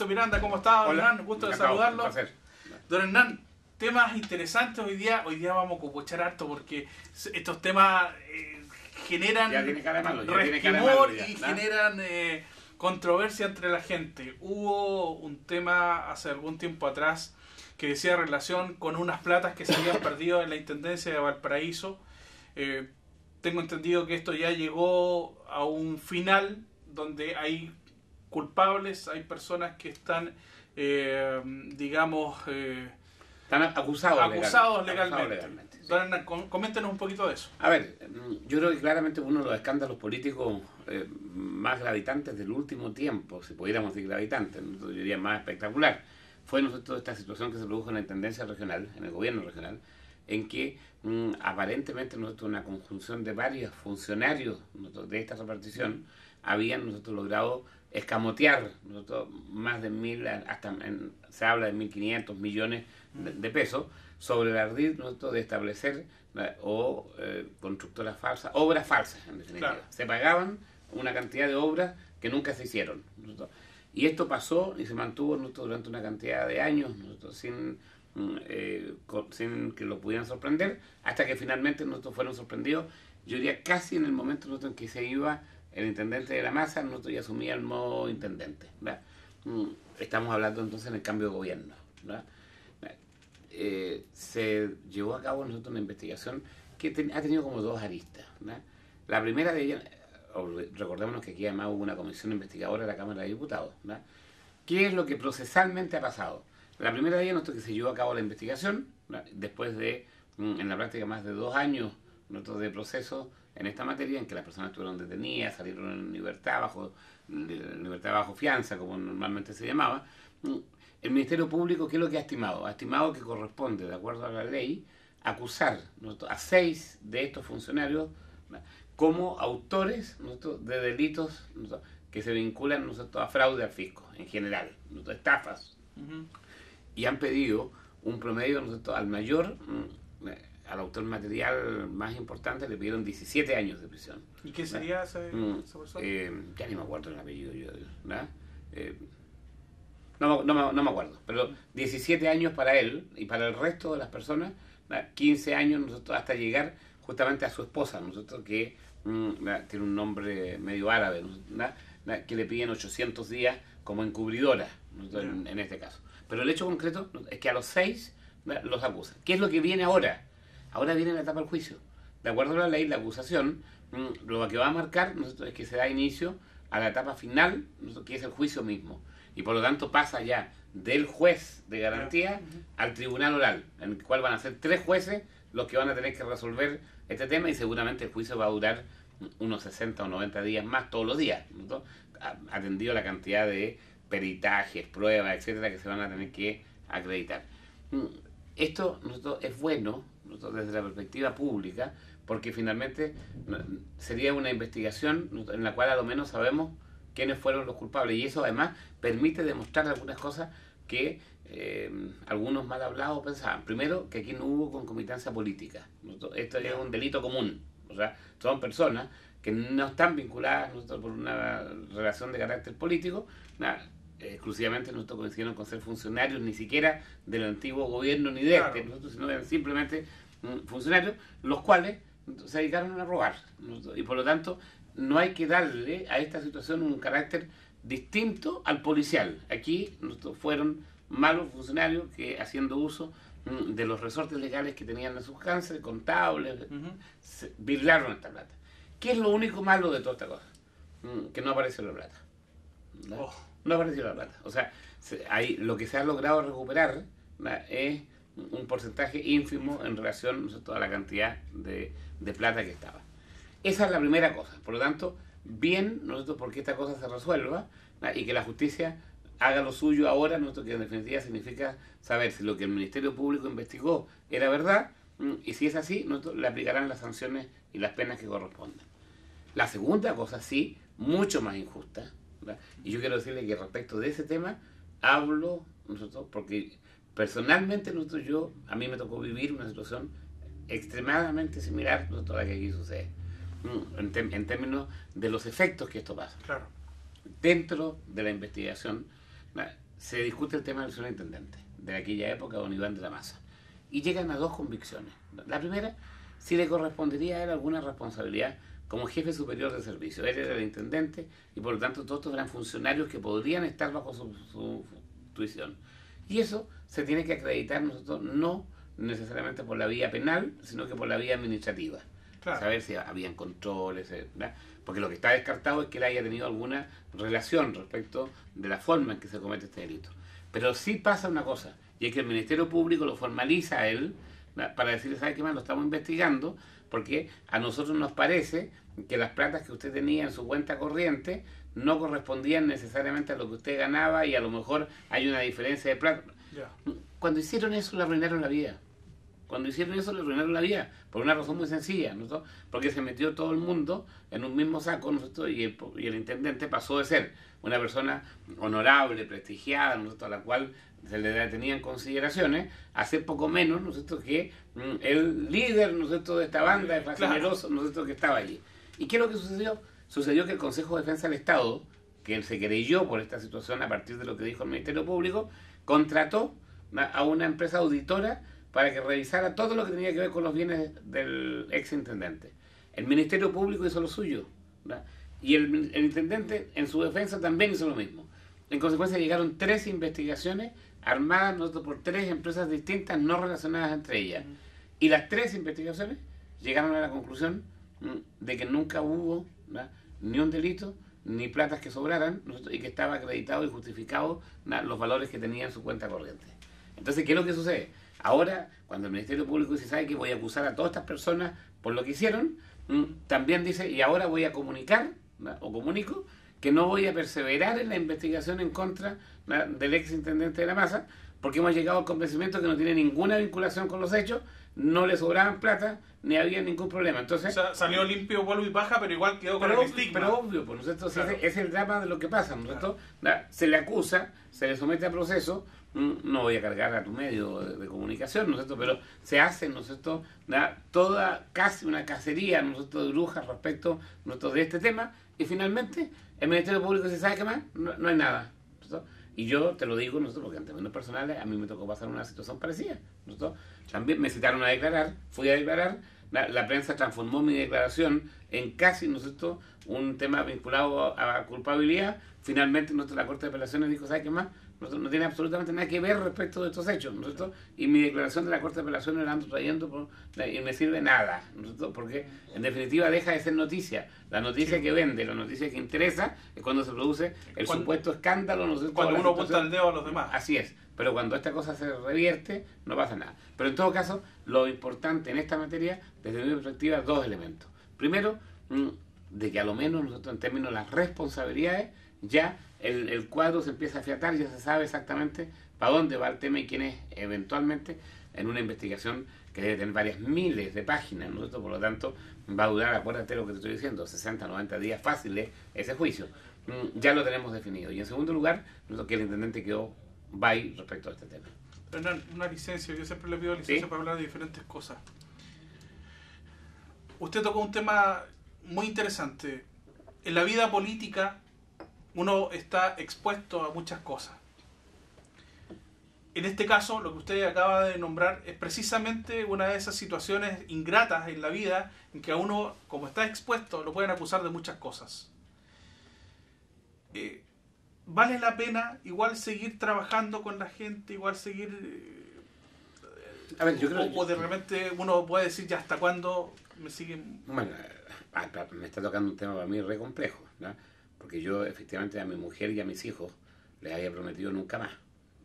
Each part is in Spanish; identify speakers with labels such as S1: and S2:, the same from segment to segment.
S1: Miranda, ¿cómo está, don Hernán? Gusto de saludarlo. Don Hernán, temas interesantes hoy día vamos a copuchar harto porque estos temas generan resquemor y generan controversia entre la gente. Hubo un tema hace algún tiempo atrás que decía relación con unas platas que se habían perdido en la Intendencia de Valparaíso. Tengo entendido que esto ya llegó a un final donde hay culpables, hay personas que están, digamos,
S2: están acusados
S1: legalmente. Don Hernán, coméntenos un poquito de eso.
S2: A ver, yo creo que claramente uno de los escándalos políticos más gravitantes del último tiempo, si pudiéramos decir gravitantes, yo diría más espectacular, fue toda esta situación que se produjo en la Intendencia Regional, en el gobierno regional, en que aparentemente una conjunción de varios funcionarios de esta repartición habían logrado escamotear más de 1.000, se habla de 1.500 millones de pesos, sobre el ardid de establecer constructoras falsas, obras falsas en definitiva. Claro. Se pagaban una cantidad de obras que nunca se hicieron. Y esto pasó y se mantuvo durante una cantidad de años sin que lo pudieran sorprender, hasta que finalmente fueron sorprendidos, yo diría casi en el momento en que se iba el intendente de la Masa, nosotros ya asumía el modo intendente, ¿verdad? Estamos hablando entonces en el cambio de gobierno, ¿verdad? Se llevó a cabo nosotros una investigación que ha tenido como dos aristas, ¿verdad? La primera de ellas, recordémonos que aquí además hubo una comisión investigadora de la Cámara de Diputados, ¿verdad? ¿Qué es lo que procesalmente ha pasado? La primera de ellas, que se llevó a cabo la investigación, ¿verdad? Después de, en la práctica, más de 2 años de proceso en esta materia, en que las personas estuvieron detenidas, salieron en libertad bajo fianza, como normalmente se llamaba. El Ministerio Público, ¿qué es lo que ha estimado? Ha estimado que corresponde, de acuerdo a la ley, acusar a 6 de estos funcionarios como autores de delitos que se vinculan a fraude al fisco, en general, estafas. Y han pedido un promedio al mayor, al autor material más importante le pidieron 17 años de prisión.
S1: ¿Y qué sería esa persona?
S2: Ya ni me acuerdo el apellido yo, ¿verdad? No me acuerdo, pero 17 años para él y para el resto de las personas, 15 años hasta llegar justamente a su esposa, que tiene un nombre medio árabe, que le piden 800 días como encubridora, en este caso. Pero el hecho concreto es que a los 6 los acusan. ¿Qué es lo que viene ahora? Ahora viene la etapa del juicio. De acuerdo a la ley, la acusación, lo que va a marcar es que se da inicio a la etapa final, que es el juicio mismo. Y por lo tanto pasa ya del juez de garantía al tribunal oral, en el cual van a ser 3 jueces los que van a tener que resolver este tema, y seguramente el juicio va a durar unos 60 o 90 días más todos los días, atendido a la cantidad de peritajes, pruebas, etcétera, que se van a tener que acreditar. Esto es bueno desde la perspectiva pública, porque finalmente sería una investigación en la cual a lo menos sabemos quiénes fueron los culpables, y eso además permite demostrar algunas cosas que algunos mal hablados pensaban. Primero, que aquí no hubo concomitancia política. Esto es un delito común, o sea, son personas que no están vinculadas por una relación de carácter político, exclusivamente coincidieron con ser funcionarios, ni siquiera del antiguo gobierno ni de este, sino eran simplemente funcionarios, los cuales se dedicaron a robar, y por lo tanto no hay que darle a esta situación un carácter distinto al policial. Aquí fueron malos funcionarios que, haciendo uso de los resortes legales que tenían a sus alcance, contables, birlaron esta plata. ¿Qué es lo único malo de toda esta cosa? Que no apareció la plata. No apareció la plata. O sea, lo que se ha logrado recuperar es un porcentaje ínfimo en relación a la cantidad de plata que estaba. Esa es la primera cosa. Por lo tanto, bien, porque esta cosa se resuelva y que la justicia haga lo suyo ahora, nosotros que en definitiva significa saber si lo que el Ministerio Público investigó era verdad, y si es así, nosotros le aplicarán las sanciones y las penas que correspondan. La segunda cosa, sí, mucho más injusta, ¿verdad? Y yo quiero decirle que respecto de ese tema, hablo nosotros, porque personalmente a mí me tocó vivir una situación extremadamente similar a la que aquí sucede, en términos de los efectos que esto pasa.
S1: Claro.
S2: Dentro de la investigación se discute el tema del señor intendente de aquella época, don Iván de la Maza, y llegan a dos convicciones. La primera, si le correspondería a él alguna responsabilidad como jefe superior de servicio. Él era el intendente y por lo tanto todos estos eran funcionarios que podrían estar bajo su tuición. Y eso se tiene que acreditar nosotros no necesariamente por la vía penal, sino que por la vía administrativa. Claro. Saber si habían controles, ¿verdad? Porque lo que está descartado es que él haya tenido alguna relación respecto de la forma en que se comete este delito. Pero sí pasa una cosa, y es que el Ministerio Público lo formaliza a él, ¿verdad?, para decirle, ¿sabe qué más? Lo estamos investigando, porque a nosotros nos parece que las platas que usted tenía en su cuenta corriente no correspondían necesariamente a lo que usted ganaba y a lo mejor hay una diferencia de plata. Yeah. Cuando hicieron eso, le arruinaron la vida. Cuando hicieron eso, le arruinaron la vida, por una razón muy sencilla, ¿no? Porque se metió todo el mundo en un mismo saco, ¿no? Y el intendente pasó de ser una persona honorable, prestigiada, ¿no? A la cual se le tenían consideraciones, a ser poco menos, ¿no es cierto?, que el líder, ¿no es cierto?, de esta banda de facinerosos, ¿no es cierto?, que estaba allí. ¿Y qué es lo que sucedió? Sucedió que el Consejo de Defensa del Estado, que él se querelló por esta situación a partir de lo que dijo el Ministerio Público, contrató a una empresa auditora para que revisara todo lo que tenía que ver con los bienes del ex intendente. El Ministerio Público hizo lo suyo, ¿verdad? Y el intendente en su defensa también hizo lo mismo. En consecuencia llegaron 3 investigaciones armadas por 3 empresas distintas no relacionadas entre ellas. Y las 3 investigaciones llegaron a la conclusión de que nunca hubo, ¿verdad?, ni un delito, ni platas que sobraran, ¿no?, y que estaba acreditado y justificado, ¿verdad?, los valores que tenía en su cuenta corriente. Entonces, ¿qué es lo que sucede? Ahora, cuando el Ministerio Público dice, ¿sabe que voy a acusar a todas estas personas por lo que hicieron? También dice, y ahora voy a comunicar, ¿verdad?, o comunico, que no voy a perseverar en la investigación en contra, ¿verdad?, del ex intendente de la Maza, porque hemos llegado al convencimiento que no tiene ninguna vinculación con los hechos, no le sobraban plata, ni había ningún problema. Entonces,
S1: o sea, salió limpio, polvo y paja, pero igual quedó con el estigma.
S2: Pero obvio, ¿no es cierto? Claro. Es el drama de lo que pasa, ¿no es cierto? Claro. Se le acusa, se le somete a proceso, no voy a cargar a tu medio de comunicación, ¿no es cierto?, pero se hace, ¿no es cierto?, toda casi una cacería, ¿no es cierto?, de brujas respecto, ¿no es cierto?, de este tema, y finalmente el Ministerio Público dice, ¿sabe qué más? No hay nada, ¿no es cierto? Y yo te lo digo, ¿no es cierto?, porque en términos personales a mí me tocó pasar una situación parecida, ¿no es cierto? También me citaron a declarar, fui a declarar, la prensa transformó mi declaración en casi, ¿no es cierto?, un tema vinculado a culpabilidad. Finalmente la Corte de Apelaciones dijo, ¿sabe qué más? No tiene absolutamente nada que ver respecto de estos hechos, ¿no es cierto? Y mi declaración de la Corte de Apelaciones la ando trayendo y me sirve nada, ¿no es cierto? Porque en definitiva deja de ser noticia. La noticia que vende, la noticia que interesa es cuando se produce el supuesto escándalo, ¿no es cierto?
S1: Cuando uno apunta el dedo a los demás.
S2: Así es. Pero cuando esta cosa se revierte, no pasa nada. Pero en todo caso, lo importante en esta materia, desde mi perspectiva, 2 elementos. Primero, de que a lo menos nosotros en términos de las responsabilidades, ya el cuadro se empieza a afiatar, ya se sabe exactamente para dónde va el tema y quién es eventualmente, en una investigación que debe tener varias miles de páginas, ¿no? Por lo tanto, va a durar, acuérdate lo que te estoy diciendo, 60, 90 días fáciles ese juicio. Ya lo tenemos definido. Y en segundo lugar, que el intendente quedó bye respecto a este tema.
S1: Hernán, una licencia, yo siempre le pido licencia, ¿sí?, para hablar de diferentes cosas. Usted tocó un tema muy interesante. En la vida política uno está expuesto a muchas cosas. En este caso, lo que usted acaba de nombrar es precisamente una de esas situaciones ingratas en la vida en que a uno, como está expuesto, lo pueden acusar de muchas cosas. ¿Vale la pena igual seguir trabajando con la gente, igual seguir...
S2: A ver, yo creo
S1: o de repente uno puede decir, ya, ¿hasta cuándo me siguen...?
S2: Bueno, me está tocando un tema para mí re complejo, ¿no? Porque yo efectivamente a mi mujer y a mis hijos les había prometido nunca más,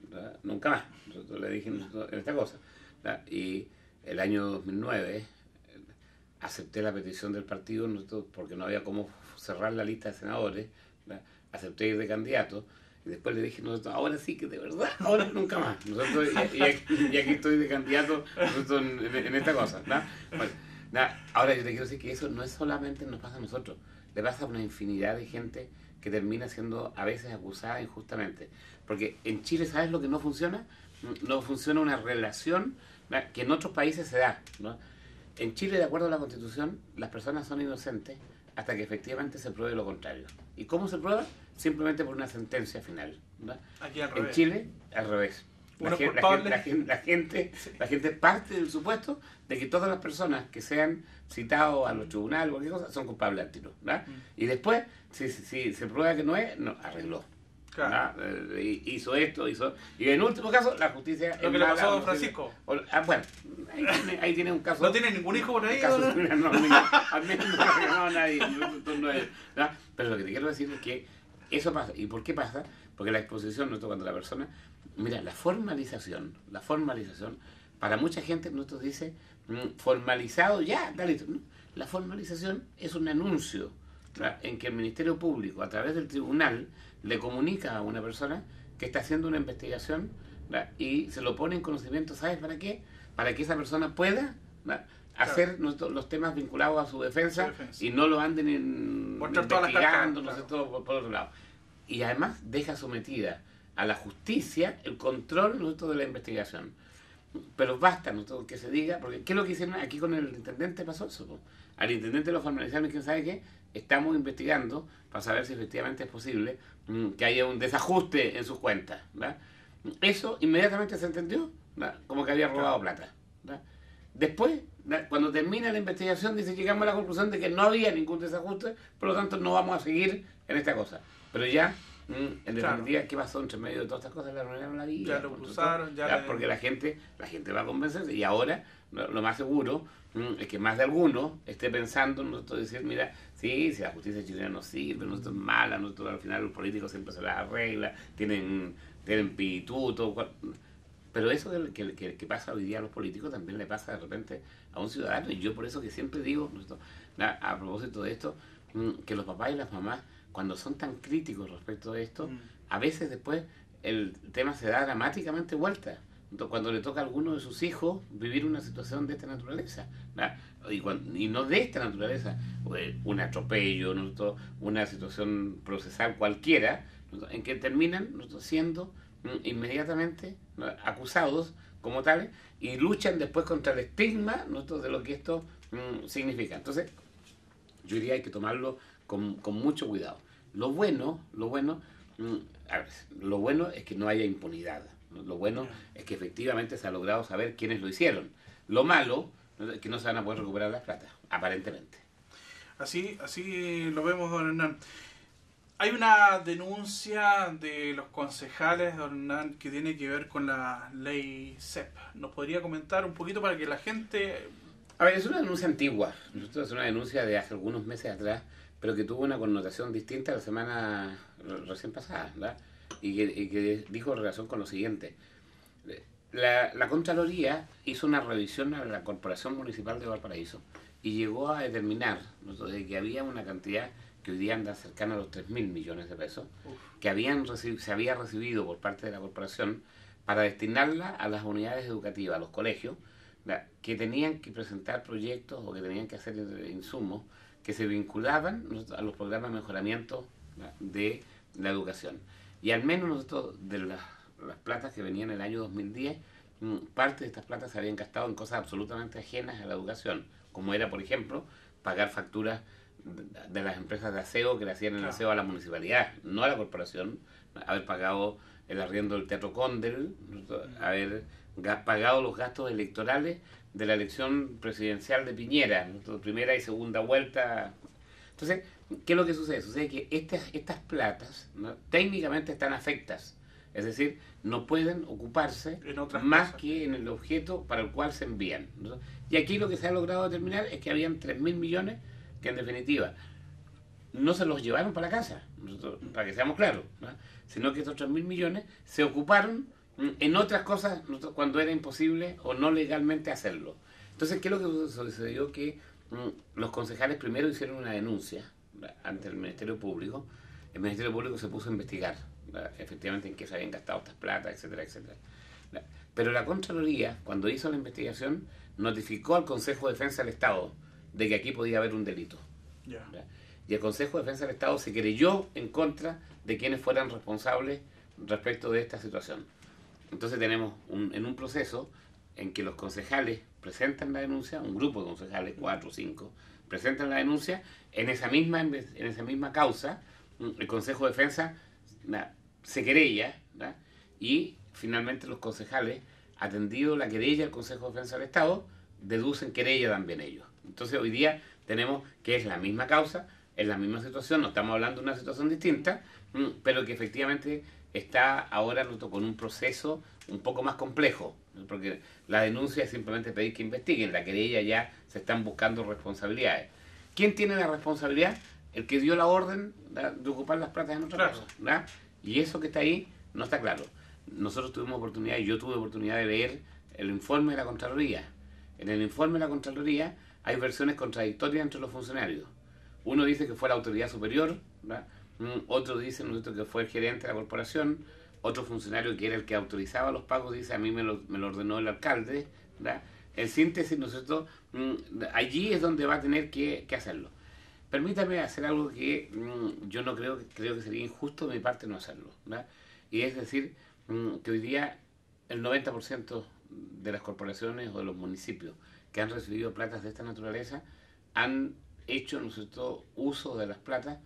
S2: ¿verdad? Nunca más. Nosotros le dije en esta cosa, ¿verdad? Y el año 2009 acepté la petición del partido, porque no había cómo cerrar la lista de senadores, ¿verdad? Acepté ir de candidato Y después le dije, nosotros, ahora sí que de verdad, ahora nunca más. Nosotros, y aquí estoy de candidato en esta cosa. ¿No? Bueno, ahora yo te quiero decir que eso no es solamente nos pasa a nosotros, le pasa a una infinidad de gente que termina siendo a veces acusada injustamente. Porque en Chile, ¿sabes lo que no funciona? No funciona una relación, ¿no?, que en otros países se da, ¿no? En Chile, de acuerdo a la Constitución, las personas son inocentes hasta que efectivamente se pruebe lo contrario. ¿Y cómo se prueba? Simplemente por una sentencia final, ¿no?
S1: Aquí al revés.
S2: En Chile, al revés. La gente parte del supuesto de que todas las personas que sean citados a los tribunales o cualquier cosa son culpables al tiro, ¿no? Y después, si se prueba que no es, no, arregló. Claro. Hizo esto, y en último caso la justicia
S1: lo que le pasó a don Francisco.
S2: Bueno, ahí tiene un caso.
S1: ¿No tiene ningún hijo por ahí?
S2: No, al menos no nadie. ¿No? Pero lo que te quiero decir es que eso pasa. ¿Y por qué pasa? Porque la exposición, ¿no?, cuando la persona, mira, la formalización, para mucha gente nosotros dice formalizado ya, dale. ¿No? La formalización es un anuncio, ¿no?, en que el Ministerio Público, a través del tribunal, le comunica a una persona que está haciendo una investigación, ¿no?, y se lo pone en conocimiento. ¿Sabes para qué? Para que esa persona pueda, ¿no?, hacer los temas vinculados a su defensa y no lo anden investigando, no sé, todo por otro lado. Y además deja sometida a la justicia el control, ¿no?, de la investigación. Pero basta, ¿no?, que se diga, porque ¿qué es lo que hicieron aquí con el intendente? Pasó eso, ¿no? Al intendente lo formalizaron y ¿quién sabe qué? Estamos investigando para saber si efectivamente es posible que haya un desajuste en sus cuentas, ¿verdad? Eso inmediatamente se entendió, ¿verdad?, como que había robado plata, ¿verdad? Después, ¿verdad?, cuando termina la investigación, dice, llegamos a la conclusión de que no había ningún desajuste, por lo tanto no vamos a seguir en esta cosa. Pero ya, en definitiva, ¿qué pasó entre medio de todas estas cosas? Le arruinaron la vida.
S1: Ya lo cruzaron, ya
S2: porque la gente va a convencerse, y ahora lo más seguro es que más de alguno esté pensando, nosotros decir, mira, sí, si la justicia chilena no sirve, nosotros es mala, nosotros al final los políticos siempre se las arregla, tienen pituto, pero eso que pasa hoy día a los políticos también le pasa de repente a un ciudadano. Y yo por eso que siempre digo, a propósito de esto, que los papás y las mamás, cuando son tan críticos respecto a esto, a veces después el tema se da dramáticamente vuelta. Cuando le toca a alguno de sus hijos vivir una situación de esta naturaleza, y no de esta naturaleza, un atropello, ¿no?, una situación procesal cualquiera, ¿no?, en que terminan, ¿no?, siendo inmediatamente, ¿no?, acusados como tales, y luchan después contra el estigma, ¿no?, de lo que esto significa. Entonces, yo diría que hay que tomarlo con mucho cuidado. Lo bueno es que no haya impunidad. Lo bueno es que efectivamente se ha logrado saber quiénes lo hicieron. Lo malo es que no se van a poder recuperar las plata, aparentemente.
S1: Así lo vemos, don Hernán. Hay una denuncia de los concejales, don Hernán, que tiene que ver con la ley CEP. ¿Nos podría comentar un poquito para que la gente...
S2: A ver, es una denuncia antigua. Es una denuncia de hace algunos meses atrás, pero que tuvo una connotación distinta la semana recién pasada, ¿verdad? Y que dijo en relación con lo siguiente. La Contraloría hizo una revisión a la Corporación Municipal de Valparaíso y llegó a determinar, ¿no?, de que había una cantidad que hoy día anda cercana a los 3.000 millones de pesos, que se había recibido por parte de la corporación para destinarla a las unidades educativas, a los colegios, ¿verdad?, que tenían que presentar proyectos o que tenían que hacer insumos que se vinculaban, ¿no?, a los programas de mejoramiento, ¿verdad?, de la educación. Y al menos nosotros, de las platas que venían en el año 2010, parte de estas platas se habían gastado en cosas absolutamente ajenas a la educación, como era, por ejemplo, pagar facturas de las empresas de aseo que le hacían el aseo a la municipalidad, no a la corporación, haber pagado el arriendo del Teatro Condel, haber pagado los gastos electorales de la elección presidencial de Piñera, primera y segunda vuelta. Entonces, ¿qué es lo que sucede? Sucede que estas platas, ¿no?, técnicamente están afectas, es decir, no pueden ocuparse más cosas que en el objeto para el cual se envían, ¿no? Y aquí lo que se ha logrado determinar es que habían 3.000 millones que en definitiva no se los llevaron para la casa, para que seamos claros, ¿no?, sino que estos 3.000 millones se ocuparon en otras cosas cuando era imposible o no legalmente hacerlo. Entonces, ¿qué es lo que sucedió? Que los concejales primero hicieron una denuncia ante el Ministerio Público. El Ministerio Público se puso a investigar efectivamente en qué se habían gastado estas plata, etcétera, etcétera. Pero la Contraloría, cuando hizo la investigación, notificó al Consejo de Defensa del Estado de que aquí podía haber un delito.
S1: Yeah.
S2: Y el Consejo de Defensa del Estado se querelló en contra de quienes fueran responsables respecto de esta situación. Entonces tenemos en un proceso en que los concejales presentan la denuncia, un grupo de concejales, 4 o 5, presentan la denuncia, en esa misma causa, el Consejo de Defensa se querella, ¿verdad? Y finalmente los concejales, atendido la querella del Consejo de Defensa del Estado, deducen querella también ellos. Entonces hoy día tenemos que es la misma causa, es la misma situación, no estamos hablando de una situación distinta, pero que efectivamente está ahora con un proceso un poco más complejo, porque la denuncia es simplemente pedir que investiguen, la querella ya se están buscando responsabilidades. ¿Quién tiene la responsabilidad? El que dio la orden de ocupar las plazas en otra cosa, ¿verdad? Y eso que está ahí no está claro. Nosotros tuvimos oportunidad, y yo tuve oportunidad de leer el informe de la Contraloría. En el informe de la Contraloría hay versiones contradictorias entre los funcionarios. Uno dice que fue la autoridad superior, ¿verdad? Otro dice que fue el gerente de la corporación, otro funcionario que era el que autorizaba los pagos dice a mí me lo ordenó el alcalde, ¿verdad? En síntesis, ¿no es cierto? Allí es donde va a tener que hacerlo. Permítame hacer algo que yo no creo que sería injusto de mi parte no hacerlo, ¿verdad? Y es decir, que hoy día el 90% de las corporaciones o de los municipios que han recibido platas de esta naturaleza han hecho, ¿no es cierto?, uso de las platas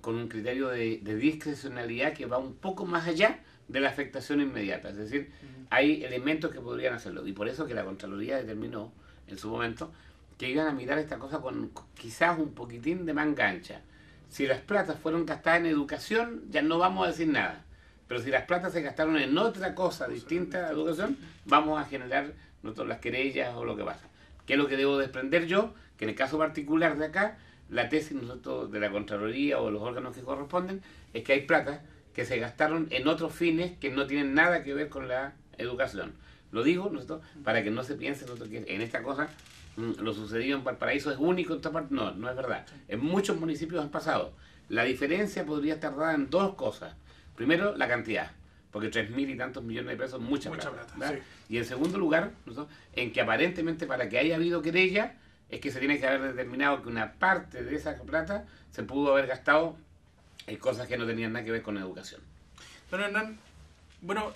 S2: con un criterio de discrecionalidad que va un poco más allá de la afectación inmediata. Es decir, hay elementos que podrían hacerlo. Y por eso que la Contraloría determinó en su momento que iban a mirar esta cosa con quizás un poquitín de manga ancha. Si las platas fueron gastadas en educación, ya no vamos a decir nada. Pero si las platas se gastaron en otra cosa distinta a la educación, vamos a generar las querellas o lo que pasa. ¿Qué es lo que debo desprender yo? Que en el caso particular de acá, la tesis de la Contraloría o de los órganos que corresponden es que hay platas que se gastaron en otros fines que no tienen nada que ver con la educación. Lo digo, ¿no es cierto?, para que no se piense, ¿no es cierto?, que en esta cosa lo sucedido en Valparaíso es único en esta parte. No, no es verdad. En muchos municipios han pasado. La diferencia podría estar dada en dos cosas. Primero, la cantidad, porque 3.000 y tantos millones de pesos es mucha plata. Sí. Y en segundo lugar, ¿no?, en que aparentemente para que haya habido querella, es que se tiene que haber determinado que una parte de esa plata se pudo haber gastado en cosas que no tenían nada que ver con educación.
S1: Don Hernán, bueno,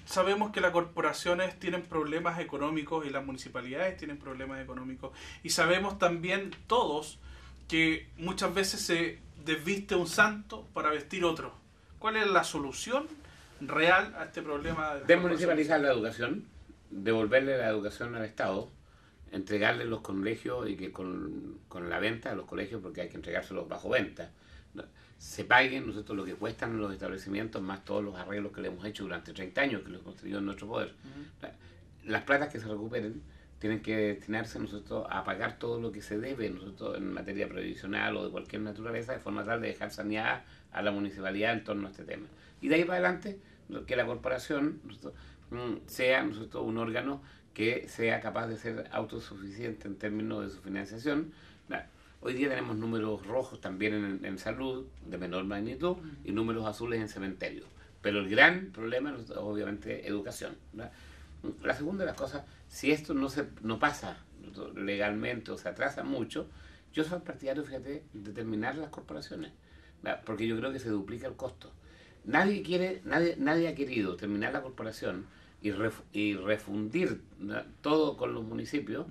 S1: sabemos que las corporaciones tienen problemas económicos y las municipalidades tienen problemas económicos. Y sabemos también todos que muchas veces se desviste un santo para vestir otro. ¿Cuál es la solución real a este problema?
S2: Desmunicipalizar la educación, devolverle la educación al Estado, entregarle los colegios y que con la venta a los colegios, porque hay que entregárselos bajo venta, se paguen, ¿no es cierto?, lo que cuestan los establecimientos más todos los arreglos que le hemos hecho durante 30 años que los hemos construido en nuestro poder. Las platas que se recuperen tienen que destinarse, ¿no es cierto?, a pagar todo lo que se debe, ¿no es cierto?, en materia previsional o de cualquier naturaleza, de forma tal de dejar saneada a la municipalidad en torno a este tema. Y de ahí para adelante, que la corporación, ¿no es cierto?, sea, ¿no es cierto?, un órgano que sea capaz de ser autosuficiente en términos de su financiación. Hoy día tenemos números rojos también en salud, de menor magnitud, y números azules en cementerios. Pero el gran problema es obviamente educación, ¿verdad? La segunda de las cosas, si esto no pasa legalmente o se atrasa mucho, yo soy partidario, fíjate, de terminar las corporaciones, ¿verdad?, porque yo creo que se duplica el costo. Nadie ha querido terminar la corporación y refundir, ¿no?, todo con los municipios,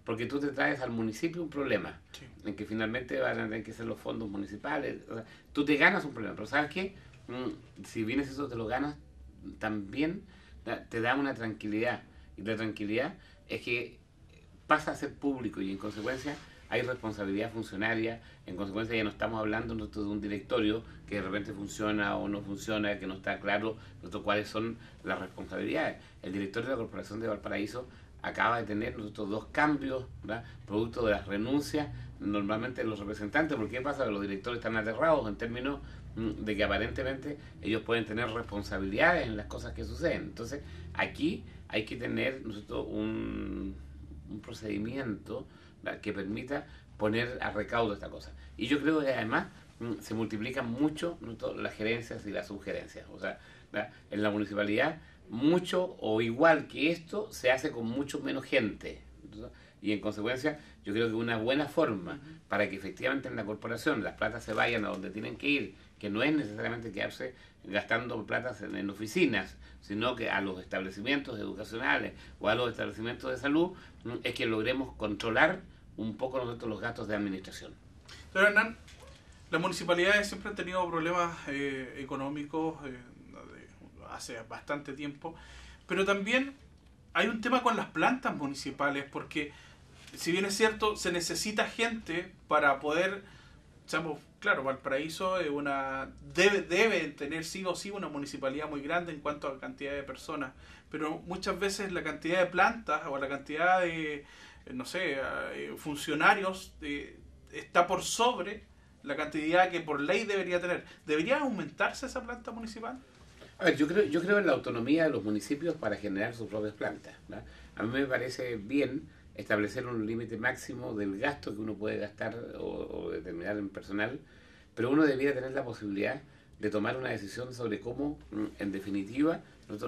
S2: porque tú te traes al municipio un problema, sí, en que finalmente van a tener que ser los fondos municipales. O sea, tú te ganas un problema, pero ¿sabes qué? Si vienes eso te lo ganas, también te da una tranquilidad, y la tranquilidad es que pasa a ser público y en consecuencia hay responsabilidad funcionaria. En consecuencia ya no estamos hablando nosotros de un directorio que de repente funciona o no funciona, que no está claro cuáles son las responsabilidades. El directorio de la Corporación de Valparaíso acaba de tener nosotros 2 cambios, ¿verdad?, producto de las renuncias normalmente de los representantes. ¿Por qué pasa? Que los directores están aterrados en términos de que aparentemente ellos pueden tener responsabilidades en las cosas que suceden. Entonces aquí hay que tener nosotros un procedimiento, ¿verdad?, que permita poner a recaudo esta cosa. Y yo creo que además se multiplican mucho las gerencias y las subgerencias. O sea, en la municipalidad, mucho o igual que esto se hace con mucho menos gente. Y en consecuencia, yo creo que una buena forma para que efectivamente en la corporación las platas se vayan a donde tienen que ir, que no es necesariamente quedarse gastando platas en oficinas, sino que a los establecimientos educacionales o a los establecimientos de salud, es que logremos controlar un poco nosotros los gastos de administración.
S1: Pero Hernán, las municipalidades siempre han tenido problemas económicos hace bastante tiempo, pero también hay un tema con las plantas municipales, porque si bien es cierto, se necesita gente para poder, claro, Valparaíso es debe tener sí o sí una municipalidad muy grande en cuanto a cantidad de personas, pero muchas veces la cantidad de plantas o la cantidad de, no sé, funcionarios está por sobre la cantidad que por ley debería tener. ¿Debería aumentarse esa planta municipal?
S2: A ver, yo creo en la autonomía de los municipios para generar sus propias plantas, ¿no? A mí me parece bien establecer un límite máximo del gasto que uno puede gastar o determinar en personal, pero uno debería tener la posibilidad de tomar una decisión sobre cómo, en definitiva,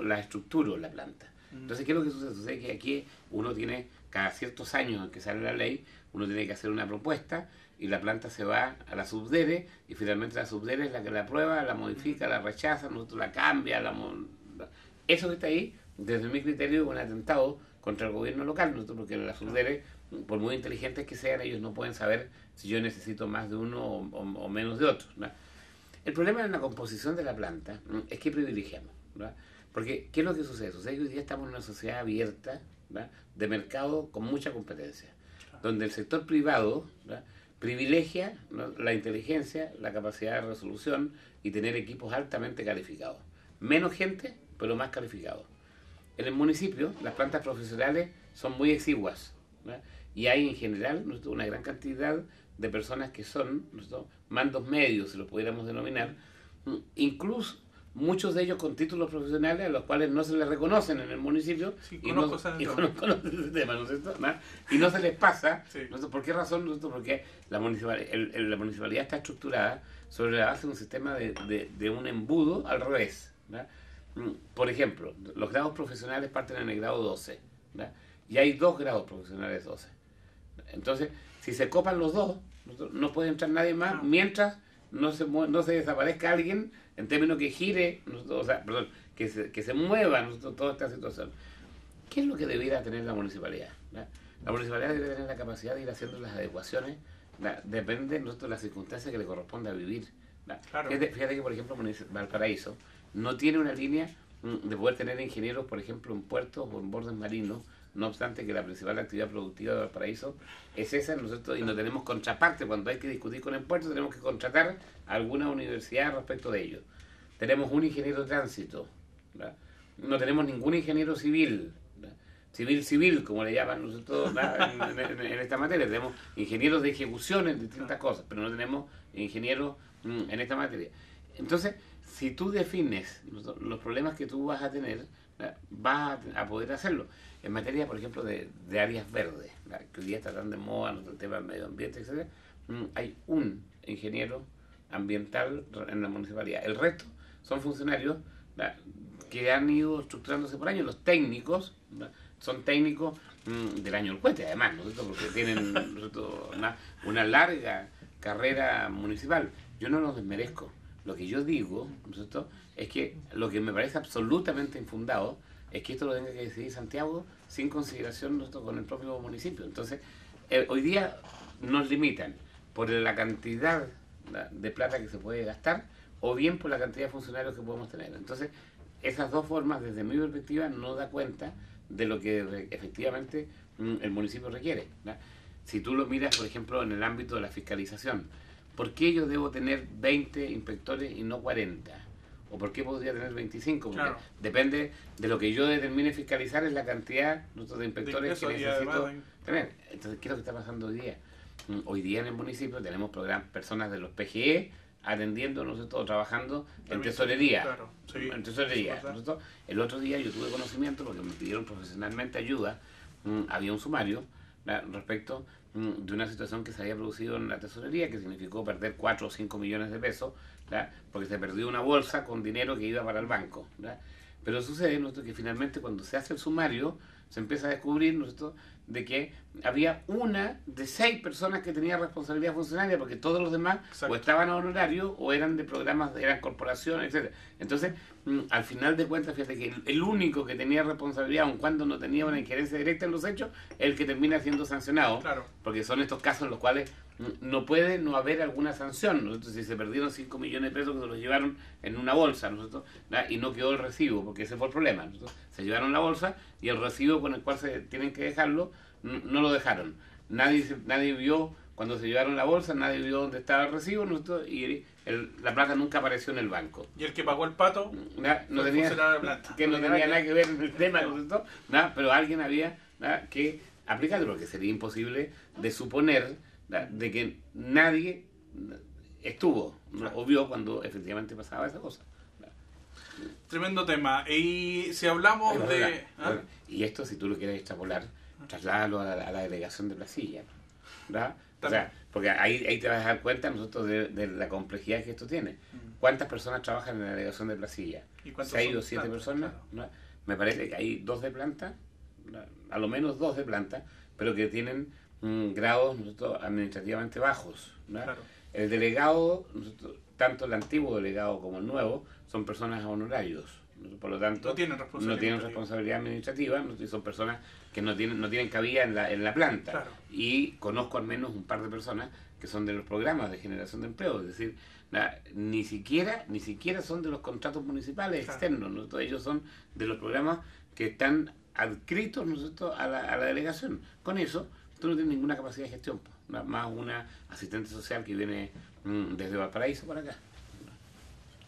S2: la estructura la planta. Entonces, ¿qué es lo que sucede? Sucede que aquí uno tiene, cada ciertos años en que sale la ley, uno tiene que hacer una propuesta y la planta se va a la subdere y finalmente la subdere es la que la aprueba, la modifica, la rechaza, nosotros la cambia. Eso que está ahí, desde mi criterio, es un atentado contra el gobierno local, nosotros, porque la subdere, por muy inteligentes que sean, ellos no pueden saber si yo necesito más de uno o menos de otro, ¿no? El problema en la composición de la planta es que privilegiamos, ¿no? Porque, ¿qué es lo que sucede? Sucede que hoy día estamos en una sociedad abierta, ¿no?, de mercado con mucha competencia, donde el sector privado, ¿no?, privilegia, ¿no?, la inteligencia, la capacidad de resolución y tener equipos altamente calificados. Menos gente, pero más calificados. En el municipio, las plantas profesionales son muy exiguas, ¿no?, y hay en general una gran cantidad de personas que son mandos medios, si lo pudiéramos denominar, incluso muchos de ellos con títulos profesionales a los cuales no se les reconocen en el municipio,
S1: sí,
S2: y no se les pasa. Sí. ¿Por qué razón? Porque la municipalidad está estructurada sobre la base de un sistema de un embudo al revés, ¿no? Por ejemplo, los grados profesionales parten en el grado 12, ¿no?, y hay 2 grados profesionales 12. Entonces, si se copan los dos, no puede entrar nadie más mientras no se desaparezca alguien, en términos que gire, que se mueva toda esta situación. ¿Qué es lo que debiera tener la municipalidad? ¿No? La municipalidad debe tener la capacidad de ir haciendo las adecuaciones, ¿no?, depende de las circunstancias que le corresponde a vivir, ¿no? Claro. Fíjate que, por ejemplo, Valparaíso no tiene una línea de poder tener ingenieros, por ejemplo, en puertos o en bordes marinos, no obstante que la principal actividad productiva de Valparaíso es esa, ¿no es cierto? Y no tenemos contraparte. Cuando hay que discutir con el puerto, tenemos que contratar a alguna universidad respecto de ello. Tenemos un ingeniero de tránsito, ¿verdad? No tenemos ningún ingeniero civil, ¿verdad?, civil, como le llaman nosotros en esta materia. Tenemos ingenieros de ejecución en distintas cosas, pero no tenemos ingenieros en esta materia. Entonces, si tú defines los problemas que tú vas a tener, vas a poder hacerlo. En materia, por ejemplo, de áreas verdes, que hoy día está tan de moda, el tema del medio ambiente, etc., hay un ingeniero ambiental en la municipalidad. El resto son funcionarios que han ido estructurándose por años. Los técnicos son técnicos del año del cohete, además, ¿no es cierto?, porque tienen una larga carrera municipal. Yo no los desmerezco. Lo que yo digo, ¿no es cierto?, es que lo que me parece absolutamente infundado es que esto lo tenga que decidir Santiago sin consideración con el propio municipio. Entonces, hoy día nos limitan por la cantidad de plata que se puede gastar o bien por la cantidad de funcionarios que podemos tener. Entonces, esas dos formas, desde mi perspectiva, no da cuenta de lo que efectivamente el municipio requiere, ¿no? Si tú lo miras, por ejemplo, en el ámbito de la fiscalización, ¿por qué yo debo tener 20 inspectores y no 40? ¿O por qué podría tener 25? Porque claro, depende de lo que yo determine fiscalizar, es la cantidad de inspectores que necesito tener. Entonces, ¿qué es lo que está pasando hoy día? Hoy día en el municipio tenemos personas de los PGE atendiendo, o trabajando en tesorería. Claro, sí, en tesorería. El otro día yo tuve conocimiento, porque me pidieron profesionalmente ayuda, había un sumario respecto de una situación que se había producido en la tesorería, que significó perder 4 o 5 millones de pesos, porque se perdió una bolsa con dinero que iba para el banco. Pero sucede, ¿no?, que finalmente cuando se hace el sumario, se empieza a descubrir, ¿no?, de que había una de 6 personas que tenía responsabilidad funcionaria, porque todos los demás o estaban a honorario o eran de programas, eran corporaciones, etc. Entonces, al final de cuentas, fíjate que el único que tenía responsabilidad, aun cuando no tenía una injerencia directa en los hechos, es el que termina siendo sancionado, porque son estos casos en los cuales no puede no haber alguna sanción. Nosotros, si se perdieron 5 millones de pesos que se los llevaron en una bolsa, y no quedó el recibo, porque ese fue el problema. Se llevaron la bolsa y el recibo con el cual se tienen que dejarlo, no lo dejaron. Nadie vio cuando se llevaron la bolsa, nadie vio dónde estaba el recibo, y la plata nunca apareció en el banco.
S1: Y el que pagó el pato
S2: no tenía nada que ver en el tema, pero alguien había que aplicarlo, porque sería imposible de suponer de que nadie estuvo o vio cuando efectivamente pasaba esa cosa.
S1: Tremendo tema. Y si hablamos de...
S2: Bueno, y esto, si tú lo quieres extrapolar, trasládalo a la delegación de Placilla, ¿verdad? O sea, porque ahí te vas a dar cuenta nosotros de la complejidad que esto tiene. ¿Cuántas personas trabajan en la delegación de Placilla? 6 o 7 personas. Claro. Me parece que hay 2 de planta, a lo menos 2 de planta, pero que tienen grados administrativamente bajos. Claro. El delegado, tanto el antiguo delegado como el nuevo, son personas honorarios. Por lo tanto, no tienen responsabilidad administrativa, y son personas que no tienen cabida en la planta. Claro. Y conozco al menos un par de personas que son de los programas de generación de empleo, es decir, ni siquiera son de los contratos municipales externos, ¿no? Ellos son de los programas que están adscritos, ¿no?, a la delegación. Con eso, tú no tienes ninguna capacidad de gestión, más una asistente social que viene desde Valparaíso para acá.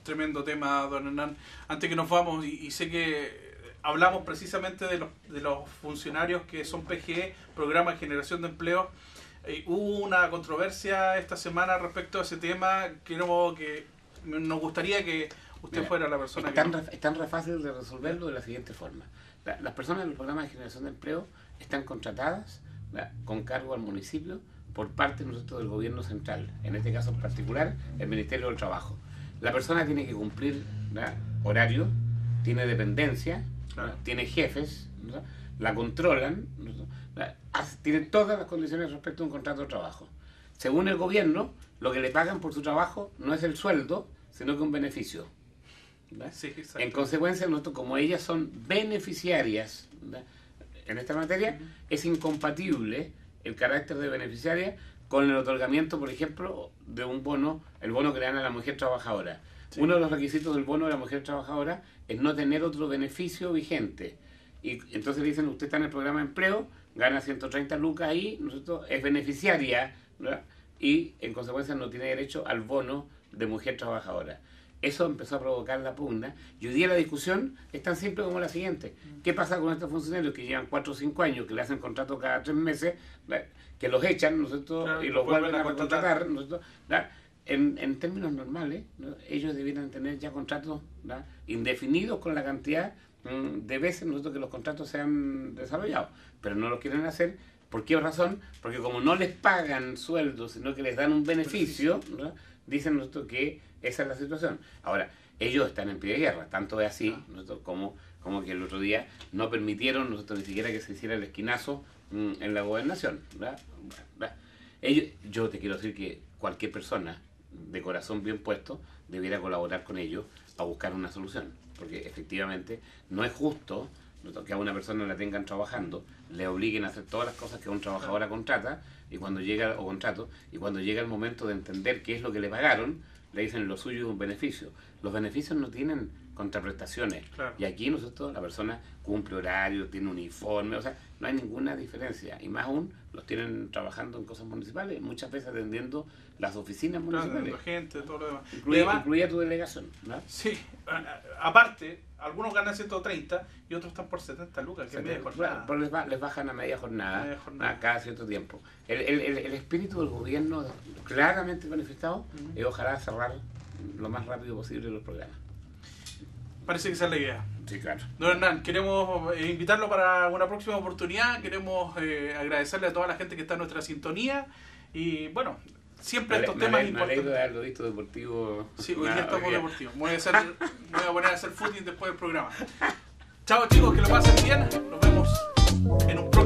S1: Tremendo tema, don Hernán. Antes que nos vamos, y sé que hablamos precisamente de los funcionarios que son PGE, Programa de Generación de Empleo. Hubo una controversia esta semana respecto a ese tema. Creo que nos gustaría que usted fuera la persona
S2: es tan fácil de resolverlo de la siguiente forma. Las personas del Programa de Generación de Empleo están contratadas con cargo al municipio por parte del gobierno central, en este caso en particular el Ministerio del Trabajo. La persona tiene que cumplir horario, tiene dependencia, tiene jefes, la controlan, tiene todas las condiciones respecto a un contrato de trabajo. Según el gobierno, lo que le pagan por su trabajo no es el sueldo, sino que un beneficio. Sí, en consecuencia, como ellas son beneficiarias en esta materia, es incompatible el carácter de beneficiaria con el otorgamiento, por ejemplo, de un bono, el bono que le dan a la mujer trabajadora. Sí. Uno de los requisitos del bono de la mujer trabajadora es no tener otro beneficio vigente. Y entonces le dicen, usted está en el programa de empleo, gana 130 lucas ahí, es beneficiaria, ¿verdad?, y en consecuencia no tiene derecho al bono de mujer trabajadora. Eso empezó a provocar la pugna, y hoy día la discusión es tan simple como la siguiente. ¿Qué pasa con estos funcionarios que llevan 4 o 5 años, que le hacen contrato cada 3 meses, que los echan, claro, y los vuelven a contratar? En términos normales, ellos debieran tener ya contratos indefinidos con la cantidad de veces que los contratos se han desarrollado, pero no lo quieren hacer. ¿Por qué razón? Porque como no les pagan sueldos, sino que les dan un beneficio, dicen que esa es la situación. Ahora, ellos están en pie de guerra, tanto es así como que el otro día no permitieron ni siquiera que se hiciera el esquinazo en la gobernación. Yo te quiero decir que cualquier persona de corazón bien puesto debiera colaborar con ellos a buscar una solución, porque efectivamente no es justo que a una persona la tengan trabajando, le obliguen a hacer todas las cosas que un trabajador contrata, y cuando llega el momento de entender qué es lo que le pagaron, le dicen lo suyo es un beneficio. Los beneficios no tienen contraprestaciones. Claro. Y aquí la persona cumple horario, tiene uniforme, o sea, no hay ninguna diferencia. Y más aún, los tienen trabajando en cosas municipales, muchas veces atendiendo las oficinas municipales.
S1: La gente, todo lo demás.
S2: Incluía tu delegación, ¿no?
S1: Sí, aparte, algunos ganan 130 y otros están por 70 lucas, que es media jornada.
S2: Pero les bajan a media jornada, cada cierto tiempo. El espíritu del gobierno claramente manifestado es ojalá cerrar lo más rápido posible los programas.
S1: Parece que esa es la idea.
S2: Sí, claro.
S1: Don Hernán, queremos invitarlo para una próxima oportunidad. Queremos agradecerle a toda la gente que está en nuestra sintonía. Y bueno, siempre estos temas importantes.
S2: Me alegro de haberlo visto deportivo.
S1: Sí, hoy día estamos deportivos. Me voy a poner a hacer footing después del programa. Chao chicos, que lo pasen bien. Nos vemos en un próximo.